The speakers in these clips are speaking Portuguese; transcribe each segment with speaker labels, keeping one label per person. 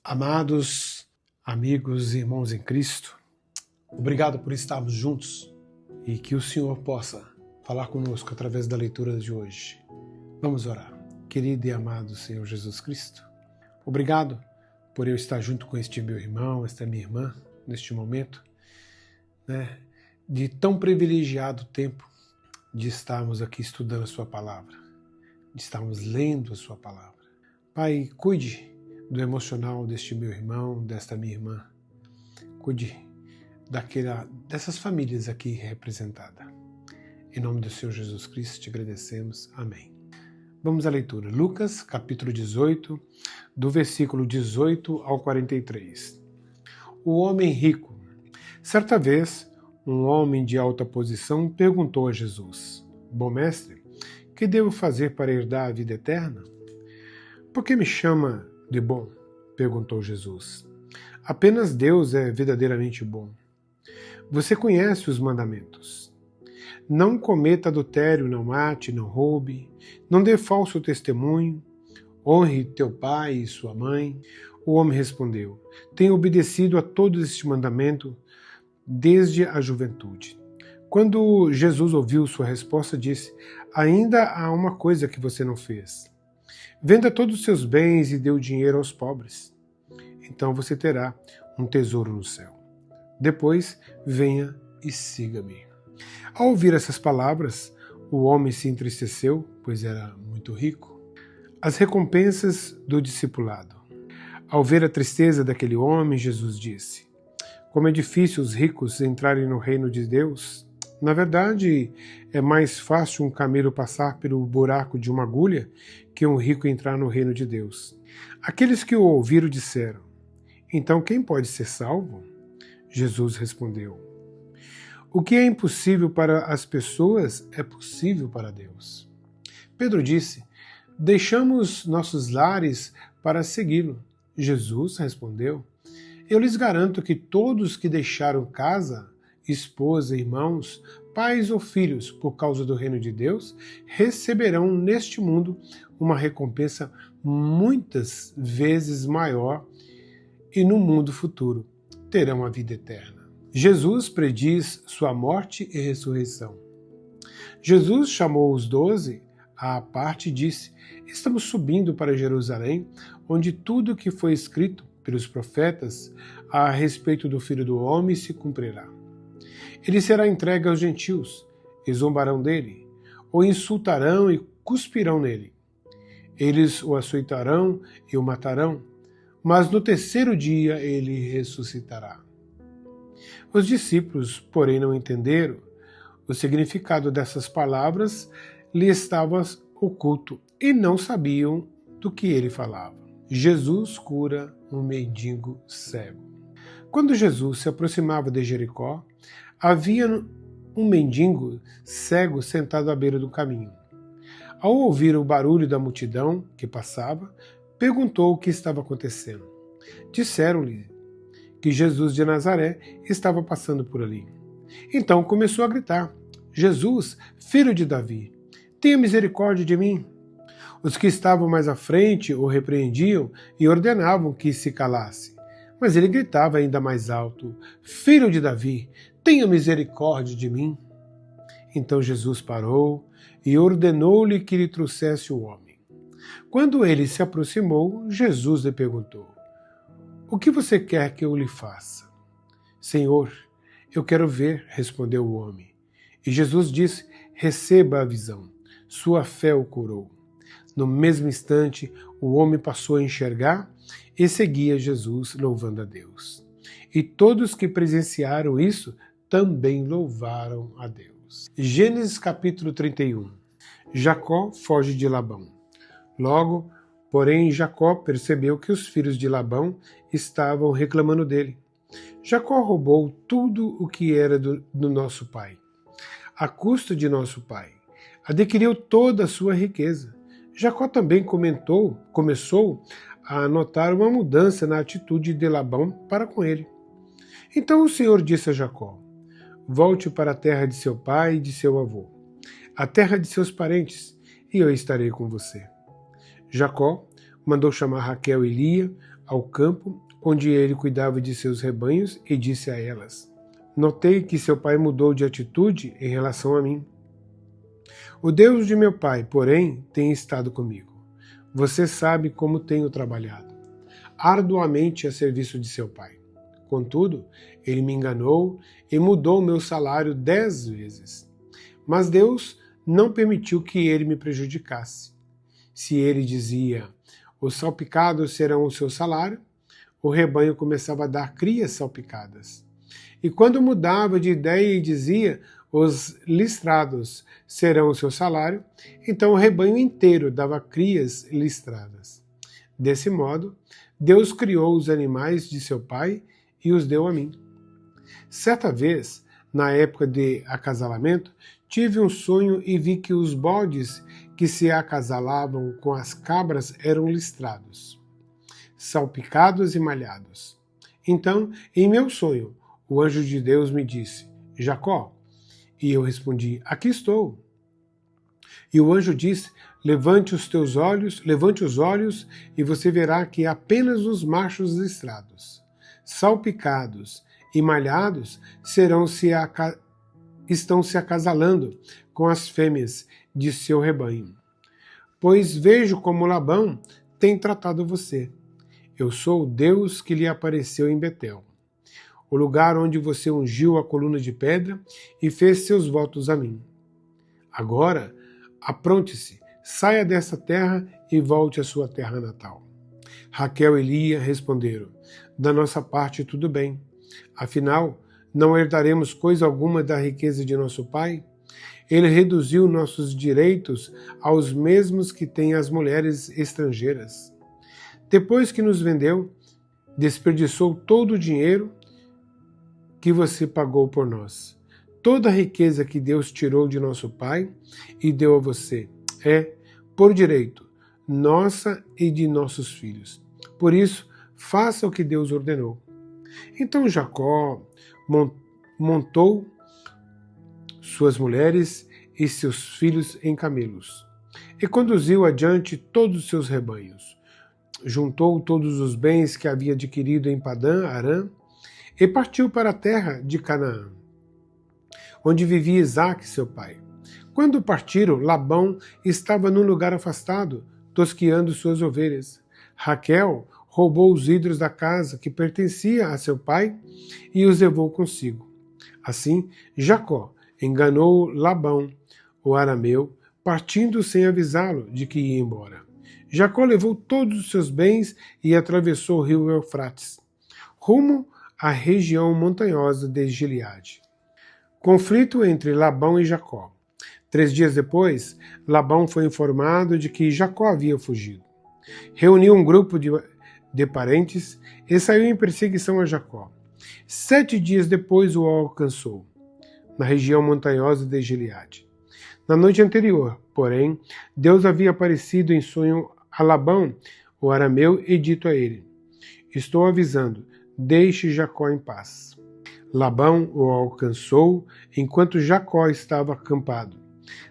Speaker 1: Amados amigos e irmãos em Cristo, obrigado por estarmos juntos e que o Senhor possa falar conosco através da leitura de hoje. Vamos orar. Querido e amado Senhor Jesus Cristo, obrigado por eu estar junto com este meu irmão, esta minha irmã, neste momento, de tão privilegiado tempo de estarmos aqui estudando a Sua Palavra, de estarmos lendo a Sua Palavra. Pai, cuide do emocional deste meu irmão, desta minha irmã. Cuide dessas famílias aqui representadas. Em nome do Senhor Jesus Cristo te agradecemos. Amém. Vamos à leitura. Lucas, capítulo 18, do versículo 18 ao 43. O homem rico. Certa vez, um homem de alta posição perguntou a Jesus: Bom mestre, que devo fazer para herdar a vida eterna? Por que me chama de bom? Perguntou Jesus. Apenas Deus é verdadeiramente bom. Você conhece os mandamentos. Não cometa adultério, não mate, não roube, não dê falso testemunho, honre teu pai e sua mãe. O homem respondeu: Tenho obedecido a todos estes mandamentos desde a juventude. Quando Jesus ouviu sua resposta, disse: Ainda há uma coisa que você não fez. Venda todos os seus bens e dê o dinheiro aos pobres. Então você terá um tesouro no céu. Depois, venha e siga-me. Ao ouvir essas palavras, o homem se entristeceu, pois era muito rico. As recompensas do discipulado. Ao ver a tristeza daquele homem, Jesus disse: Como é difícil os ricos entrarem no reino de Deus. Na verdade, é mais fácil um camelo passar pelo buraco de uma agulha que um rico entrar no reino de Deus. Aqueles que o ouviram disseram: Então quem pode ser salvo? Jesus respondeu: O que é impossível para as pessoas é possível para Deus. Pedro disse: Deixamos nossos lares para segui-lo. Jesus respondeu: Eu lhes garanto que todos que deixaram casa, esposa, irmãos, pais ou filhos por causa do reino de Deus, receberão neste mundo uma recompensa muitas vezes maior e no mundo futuro terão a vida eterna. Jesus prediz sua morte e ressurreição. Jesus chamou os 12 à parte e disse: Estamos subindo para Jerusalém, onde tudo que foi escrito pelos profetas a respeito do Filho do Homem se cumprirá. Ele será entregue aos gentios, e zombarão dele, o insultarão e cuspirão nele. Eles o açoitarão e o matarão, mas no terceiro dia ele ressuscitará. Os discípulos, porém, não entenderam. O significado dessas palavras lhe estava oculto e não sabiam do que ele falava. Jesus cura um mendigo cego. Quando Jesus se aproximava de Jericó, havia um mendigo cego sentado à beira do caminho. Ao ouvir o barulho da multidão que passava, perguntou o que estava acontecendo. Disseram-lhe que Jesus de Nazaré estava passando por ali. Então começou a gritar: Jesus, filho de Davi, tenha misericórdia de mim. Os que estavam mais à frente o repreendiam e ordenavam que se calasse. Mas ele gritava ainda mais alto: Filho de Davi, tenha misericórdia de mim. Então Jesus parou e ordenou-lhe que lhe trouxesse o homem. Quando ele se aproximou, Jesus lhe perguntou: O que você quer que eu lhe faça? Senhor, eu quero ver, respondeu o homem. E Jesus disse: Receba a visão. Sua fé o curou. No mesmo instante, o homem passou a enxergar e seguia Jesus, louvando a Deus. E todos que presenciaram isso também louvaram a Deus. Gênesis capítulo 31. Jacó foge de Labão. Logo, porém, Jacó percebeu que os filhos de Labão estavam reclamando dele. Jacó roubou tudo o que era do nosso pai, à custa de nosso pai. Adquiriu toda a sua riqueza. Jacó também começou a notar uma mudança na atitude de Labão para com ele. Então o Senhor disse a Jacó: Volte para a terra de seu pai e de seu avô, a terra de seus parentes, e eu estarei com você. Jacó mandou chamar Raquel e Lia, ao campo, onde ele cuidava de seus rebanhos, e disse a elas: Notei que seu pai mudou de atitude em relação a mim. O Deus de meu pai, porém, tem estado comigo. Você sabe como tenho trabalhado arduamente a serviço de seu pai. Contudo, ele me enganou e mudou meu salário 10 vezes. Mas Deus não permitiu que ele me prejudicasse. Se ele dizia, os salpicados serão o seu salário, o rebanho começava a dar crias salpicadas. E quando mudava de ideia e dizia, os listrados serão o seu salário, então o rebanho inteiro dava crias listradas. Desse modo, Deus criou os animais de seu pai e os deu a mim. Certa vez, na época de acasalamento, tive um sonho e vi que os bodes que se acasalavam com as cabras eram listrados, salpicados e malhados. Então, em meu sonho, o anjo de Deus me disse, Jacó. E eu respondi, aqui estou. E o anjo disse, levante os olhos e você verá que apenas os machos listrados, salpicados e malhados estão se acasalando com as fêmeas de seu rebanho. Pois vejo como Labão tem tratado você. Eu sou o Deus que lhe apareceu em Betel, o lugar onde você ungiu a coluna de pedra e fez seus votos a mim. Agora, apronte-se, saia dessa terra e volte à sua terra natal. Raquel e Lia responderam, da nossa parte tudo bem. Afinal, não herdaremos coisa alguma da riqueza de nosso pai? Ele reduziu nossos direitos aos mesmos que têm as mulheres estrangeiras. Depois que nos vendeu, desperdiçou todo o dinheiro que você pagou por nós. Toda a riqueza que Deus tirou de nosso pai e deu a você é, por direito, nossa e de nossos filhos. Por isso, faça o que Deus ordenou. Então Jacó montou suas mulheres e seus filhos em camelos e conduziu adiante todos os seus rebanhos. Juntou todos os bens que havia adquirido em Padã Arã e partiu para a terra de Canaã, onde vivia Isaque, seu pai. Quando partiram, Labão estava num lugar afastado, tosqueando suas ovelhas. Raquel roubou os ídolos da casa que pertencia a seu pai e os levou consigo. Assim, Jacó enganou Labão, o arameu, partindo sem avisá-lo de que ia embora. Jacó levou todos os seus bens e atravessou o rio Eufrates, rumo à região montanhosa de Gileade. Conflito entre Labão e Jacó. 3 dias depois, Labão foi informado de que Jacó havia fugido. Reuniu um grupo de parentes e saiu em perseguição a Jacó. 7 dias depois o alcançou, na região montanhosa de Gileade. Na noite anterior, porém, Deus havia aparecido em sonho a Labão, o arameu, e dito a ele, estou avisando, deixe Jacó em paz. Labão o alcançou enquanto Jacó estava acampado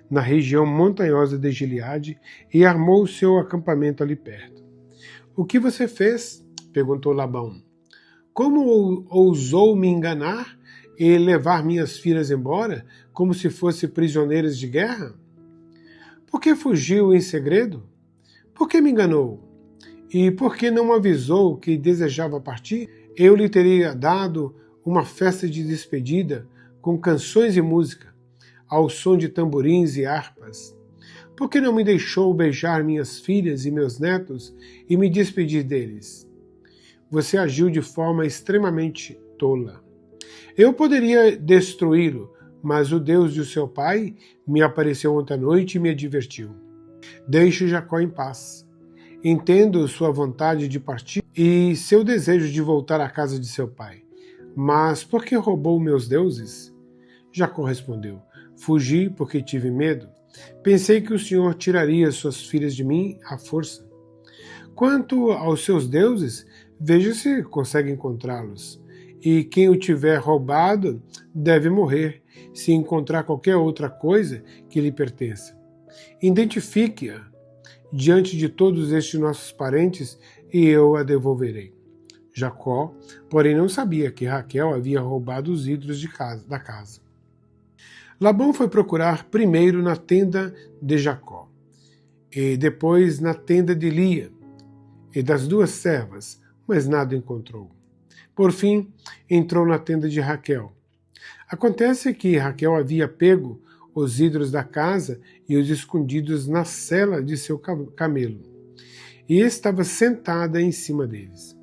Speaker 1: na região montanhosa de Gileade e armou seu acampamento ali perto. O que você fez? Perguntou Labão. Como ousou me enganar e levar minhas filhas embora como se fossem prisioneiras de guerra? Por que fugiu em segredo? Por que me enganou? E por que não avisou que desejava partir? Eu lhe teria dado uma festa de despedida com canções e música, ao som de tamborins e harpas. Por que não me deixou beijar minhas filhas e meus netos e me despedir deles? Você agiu de forma extremamente tola. Eu poderia destruí-lo, mas o Deus de seu pai me apareceu ontem à noite e me advertiu. Deixe Jacó em paz. Entendo sua vontade de partir e seu desejo de voltar à casa de seu pai. Mas por que roubou meus deuses? Jacó respondeu, fugi porque tive medo. Pensei que o Senhor tiraria suas filhas de mim à força. Quanto aos seus deuses, veja se consegue encontrá-los. E quem o tiver roubado deve morrer, se encontrar qualquer outra coisa que lhe pertença. Identifique-a diante de todos estes nossos parentes e eu a devolverei. Jacó, porém, não sabia que Raquel havia roubado os ídolos da casa. Labão foi procurar primeiro na tenda de Jacó, e depois na tenda de Lia e das duas servas, mas nada encontrou. Por fim, entrou na tenda de Raquel. Acontece que Raquel havia pego os ídolos da casa e os escondidos na sela de seu camelo, e estava sentada em cima deles.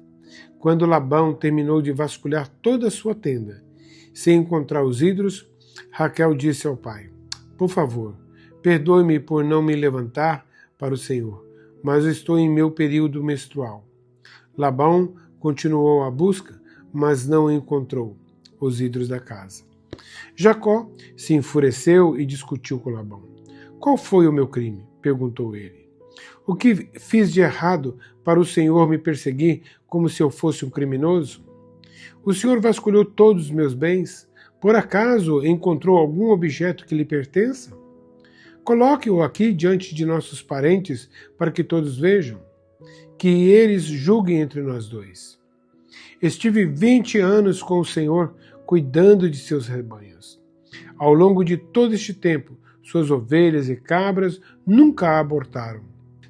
Speaker 1: Quando Labão terminou de vasculhar toda a sua tenda, sem encontrar os ídolos, Raquel disse ao pai: por favor, perdoe-me por não me levantar para o Senhor, mas estou em meu período menstrual. Labão continuou a busca, mas não encontrou os ídolos da casa. Jacó se enfureceu e discutiu com Labão. Qual foi o meu crime? Perguntou ele. O que fiz de errado para o Senhor me perseguir como se eu fosse um criminoso? O Senhor vasculhou todos os meus bens. Por acaso encontrou algum objeto que lhe pertença? Coloque-o aqui diante de nossos parentes para que todos vejam, que eles julguem entre nós dois. Estive 20 anos com o Senhor cuidando de seus rebanhos. Ao longo de todo este tempo, suas ovelhas e cabras nunca abortaram.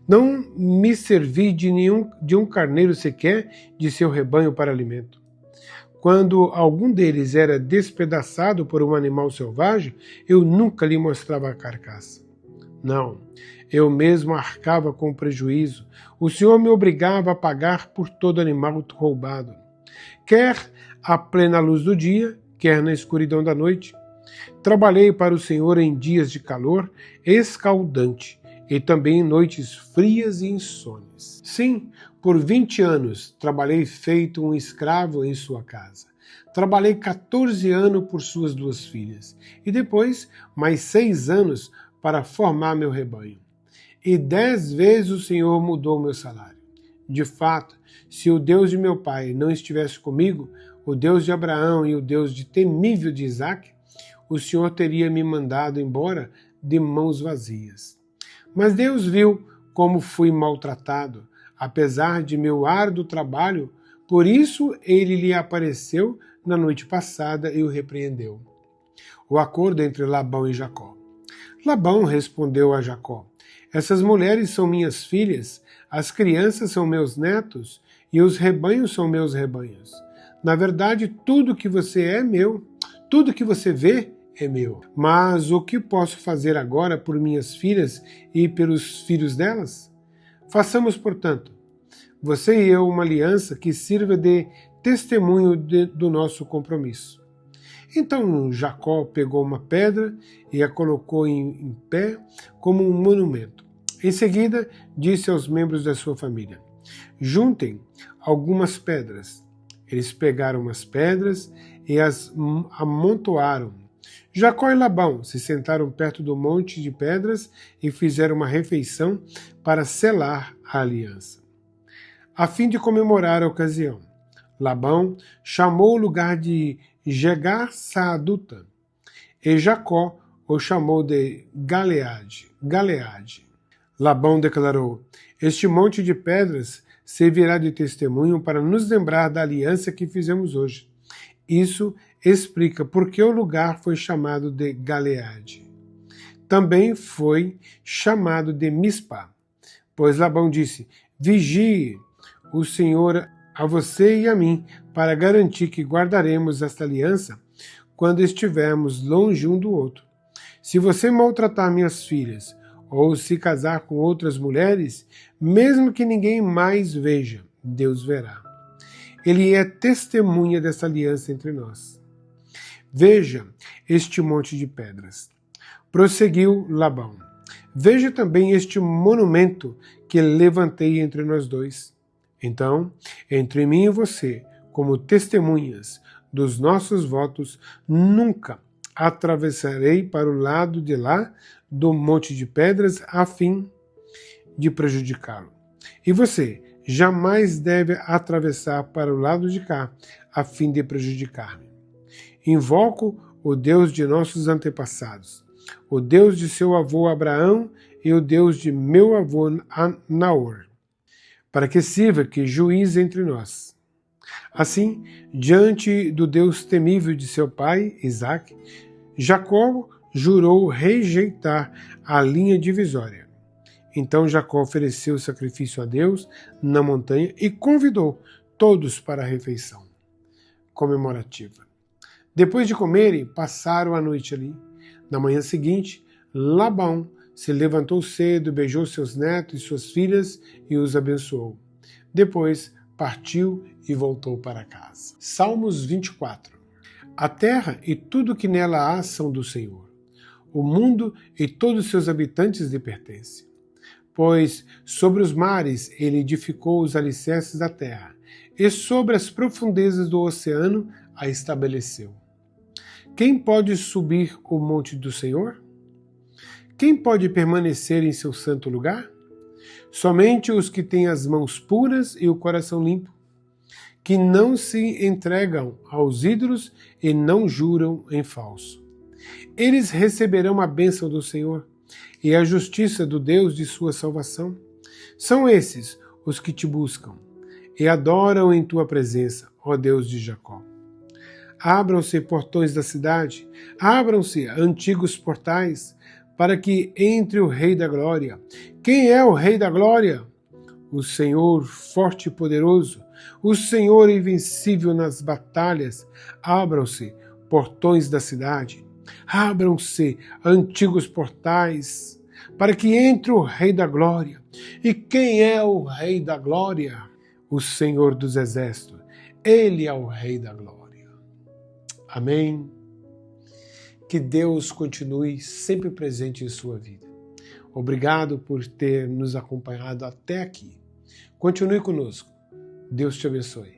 Speaker 1: Não me servi de um carneiro sequer de seu rebanho para alimento. Quando algum deles era despedaçado por um animal selvagem, eu nunca lhe mostrava a carcaça. Não, eu mesmo arcava com prejuízo. O Senhor me obrigava a pagar por todo animal roubado, quer à plena luz do dia, quer na escuridão da noite. Trabalhei para o Senhor em dias de calor escaldante e também em noites frias e insones. Sim, por 20 anos trabalhei feito um escravo em sua casa. Trabalhei 14 anos por suas duas filhas e depois mais 6 anos para formar meu rebanho. E 10 vezes o Senhor mudou meu salário. De fato, se o Deus de meu pai não estivesse comigo, o Deus de Abraão e o Deus de temível de Isaque, o Senhor teria me mandado embora de mãos vazias. Mas Deus viu como fui maltratado, apesar de meu árduo trabalho, por isso ele lhe apareceu na noite passada e o repreendeu. O acordo entre Labão e Jacó. Labão respondeu a Jacó: essas mulheres são minhas filhas, as crianças são meus netos e os rebanhos são meus rebanhos. Na verdade, tudo que você é meu, tudo que você vê é meu. Mas o que posso fazer agora por minhas filhas e pelos filhos delas? Façamos, portanto, você e eu uma aliança que sirva de testemunho do nosso compromisso. Então Jacó pegou uma pedra e a colocou em pé como um monumento. Em seguida, disse aos membros da sua família: juntem algumas pedras. Eles pegaram as pedras e as amontoaram. Jacó e Labão se sentaram perto do monte de pedras e fizeram uma refeição para selar a aliança. A fim de comemorar a ocasião, Labão chamou o lugar de Jegar-Saaduta e Jacó o chamou de Galeade. Labão declarou: este monte de pedras servirá de testemunho para nos lembrar da aliança que fizemos hoje. Isso explica por que o lugar foi chamado de Galeade. Também foi chamado de Mispa, pois Labão disse: vigie o Senhor a você e a mim, para garantir que guardaremos esta aliança quando estivermos longe um do outro. Se você maltratar minhas filhas, ou se casar com outras mulheres, mesmo que ninguém mais veja, Deus verá. Ele é testemunha dessa aliança entre nós. Veja este monte de pedras. Prosseguiu Labão. Veja também este monumento que levantei entre nós dois. Então, entre mim e você, como testemunhas dos nossos votos, nunca atravessarei para o lado de lá do monte de pedras a fim de prejudicá-lo. E você jamais deve atravessar para o lado de cá a fim de prejudicar-me. Invoco o Deus de nossos antepassados, o Deus de seu avô Abraão e o Deus de meu avô Naor, para que sirva que juiz entre nós. Assim, diante do Deus temível de seu pai, Isaque, Jacó jurou rejeitar a linha divisória. Então Jacó ofereceu o sacrifício a Deus na montanha e convidou todos para a refeição comemorativa. Depois de comerem, passaram a noite ali. Na manhã seguinte, Labão se levantou cedo, beijou seus netos e suas filhas e os abençoou. Depois partiu e voltou para casa. Salmos 24. A terra e tudo que nela há são do Senhor. O mundo e todos seus habitantes lhe pertencem. Pois sobre os mares ele edificou os alicerces da terra, e sobre as profundezas do oceano a estabeleceu. Quem pode subir o monte do Senhor? Quem pode permanecer em seu santo lugar? Somente os que têm as mãos puras e o coração limpo, que não se entregam aos ídolos e não juram em falso. Eles receberão a bênção do Senhor e a justiça do Deus de sua salvação. São esses os que te buscam e adoram em tua presença, ó Deus de Jacó. Abram-se portões da cidade, abram-se antigos portais, para que entre o Rei da Glória. Quem é o Rei da Glória? O Senhor forte e poderoso, o Senhor invencível nas batalhas. Abram-se portões da cidade, abram-se antigos portais, para que entre o Rei da Glória. E quem é o Rei da Glória? O Senhor dos Exércitos. Ele é o Rei da Glória. Amém. Que Deus continue sempre presente em sua vida. Obrigado por ter nos acompanhado até aqui. Continue conosco. Deus te abençoe.